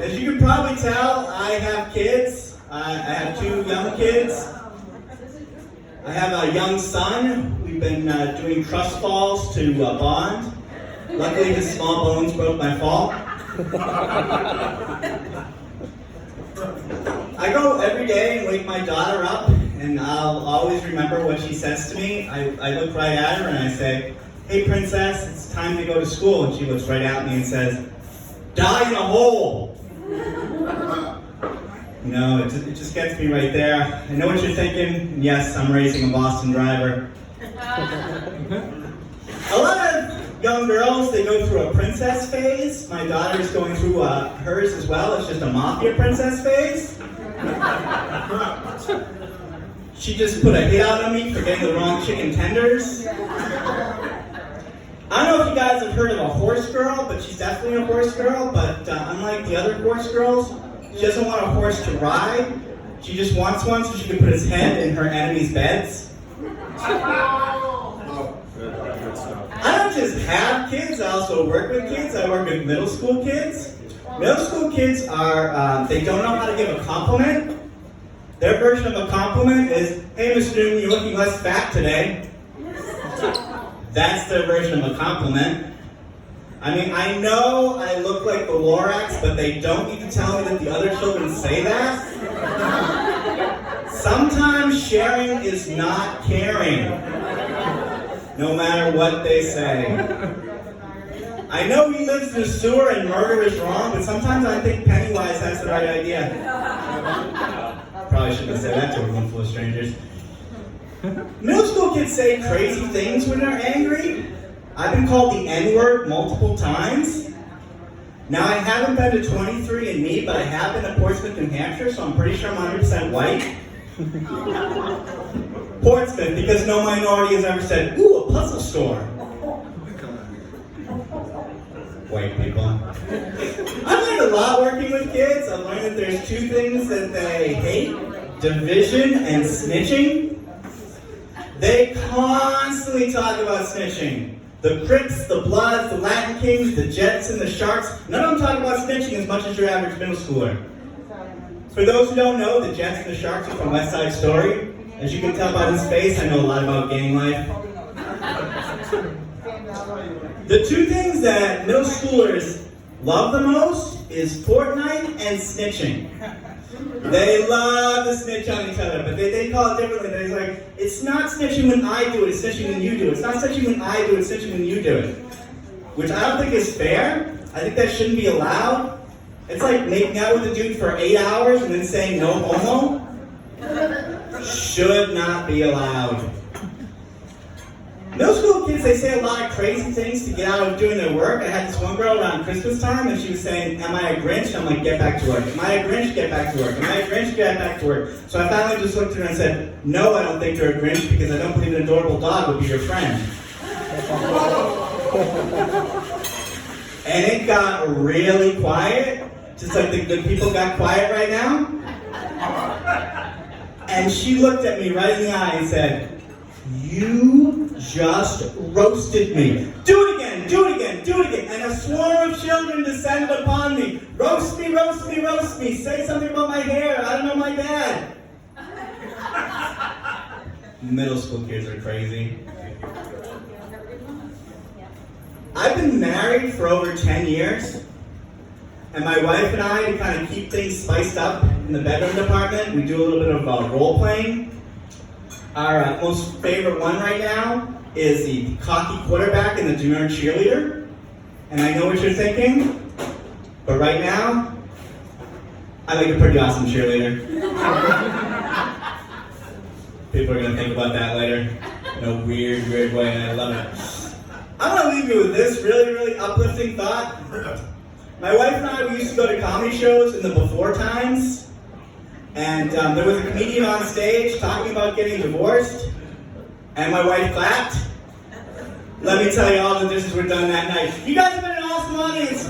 As you can probably tell, I have kids. I have two young kids. I have a young son. We've been doing trust falls to bond. Luckily, his small bones broke my fall. I go every day and wake my daughter up, and I'll always remember what she says to me. I look right at her and I say, "Hey, princess, it's time to go to school." And she looks right at me and says, "Die in a hole." You know, it just gets me right there. I know what you're thinking. Yes, I'm raising a Boston driver. A lot of young girls, they go through a princess phase. My daughter's going through hers as well. It's just a mafia princess phase. She just put a hit out on me for getting the wrong chicken tenders. I don't know if you guys have heard of a horse girl, but she's definitely a horse girl. But unlike the other horse girls, she doesn't want a horse to ride. She just wants one so she can put his head in her enemies' beds. I don't just have kids, I also work with kids. I work with middle school kids. Middle school kids are, they don't know how to give a compliment. Their version of a compliment is, "Hey, Mr. Newton, you're looking less fat today." That's their version of a compliment. I mean, I know I look like the Lorax, but they don't need to tell me that the other children say that. Sometimes sharing is not caring, no matter what they say. I know he lives in a sewer and murder is wrong, but sometimes I think Pennywise has the right idea. Probably shouldn't have said that to a room full of strangers. Middle school kids say crazy things when they're angry. I've been called the N-word multiple times. Now, I haven't been to 23andMe, but I have been to Portsmouth, New Hampshire, so I'm pretty sure I'm 100% white. Portsmouth, because no minority has ever said, "Ooh, a puzzle store." White people. I've learned a lot working with kids. I've learned that there's two things that they hate: division and snitching. They constantly talk about snitching. The Crips, the Bloods, the Latin Kings, the Jets, and the Sharks. None of them talk about snitching as much as your average middle schooler. For those who don't know, the Jets and the Sharks are from West Side Story. As you can tell by his face, I know a lot about gang life. The two things that middle schoolers love the most is Fortnite and snitching. They love to snitch on each other, but they call it differently. They're like, "It's not snitching when I do it, it's snitching when you do it. It's not snitching when I do it, it's snitching when you do it." Which I don't think is fair. I think that shouldn't be allowed. It's like making out with a dude for 8 hours and then saying no homo. Should not be allowed. Middle school kids, they say a lot of crazy things to get out of doing their work. I had this one girl around Christmas time, and she was saying, "Am I a Grinch?" I'm like, "Get back to work. Am I a Grinch? Get back to work. Am I a Grinch? Get back to work." So I finally just looked at her and said, "No, I don't think you're a Grinch, because I don't believe an adorable dog would be your friend." And it got really quiet, just like the good people got quiet right now. And she looked at me right in the eye and said, "You just roasted me. Do it again, do it again, do it again." And a swarm of children descended upon me. "Roast me, roast me, roast me. Say something about my hair. I don't know my dad." Middle school kids are crazy. I've been married for over 10 years. And my wife and I, to kind of keep things spiced up in the bedroom department, we do a little bit of role playing. Our most favorite one right now is the cocky quarterback and the demure cheerleader. And I know what you're thinking, but right now, I like a pretty awesome cheerleader. People are going to think about that later in a weird way, and I love it. I'm going to leave you with this really uplifting thought. My wife and I, we used to go to comedy shows in the before times. And there was a comedian on stage talking about getting divorced, and my wife clapped. Let me tell you, all the dishes were done that night. You guys have been an awesome audience.